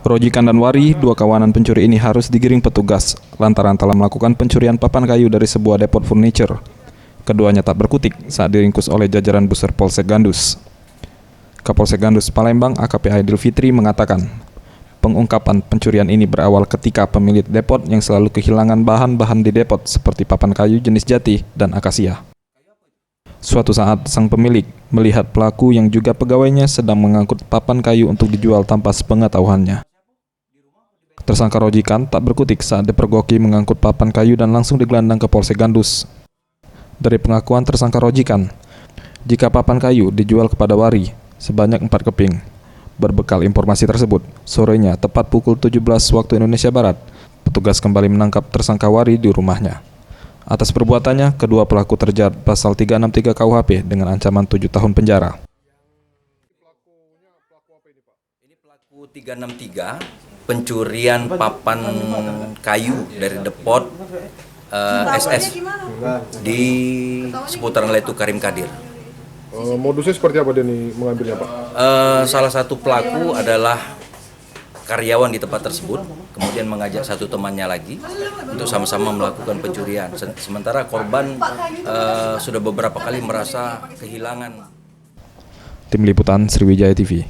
Rojikan dan Wari, dua kawanan pencuri ini harus digiring petugas lantaran telah melakukan pencurian papan kayu dari sebuah depot furniture. Keduanya tak berkutik saat diringkus oleh jajaran Buser Polsek Gandus. Kapolsek Gandus Palembang AKP Aidil Fitri mengatakan, pengungkapan pencurian ini berawal ketika pemilik depot yang selalu kehilangan bahan-bahan di depot seperti papan kayu jenis jati dan akasia. Suatu saat, sang pemilik melihat pelaku yang juga pegawainya sedang mengangkut papan kayu untuk dijual tanpa sepengetahuannya. Tersangka Rojikan tak berkutik saat dipergoki mengangkut papan kayu dan langsung digelandang ke Polsek Gandus. Dari pengakuan tersangka Rojikan, jika papan kayu dijual kepada Wari sebanyak 4 keping. Berbekal informasi tersebut, sorenya tepat pukul 17 waktu Indonesia Barat, petugas kembali menangkap tersangka Wari di rumahnya. Atas perbuatannya, kedua pelaku terjerat pasal 363 KUHP dengan ancaman 7 tahun penjara. Ini pelaku 363 pencurian papan kayu dari depot SS di seputaran Letu Karim Kadir. Modusnya seperti apa dia nih mengambilnya, Pak? Salah satu pelaku adalah karyawan di tempat tersebut, kemudian mengajak satu temannya lagi untuk sama-sama melakukan pencurian. Sementara korban sudah beberapa kali merasa kehilangan. Tim Liputan Sriwijaya TV.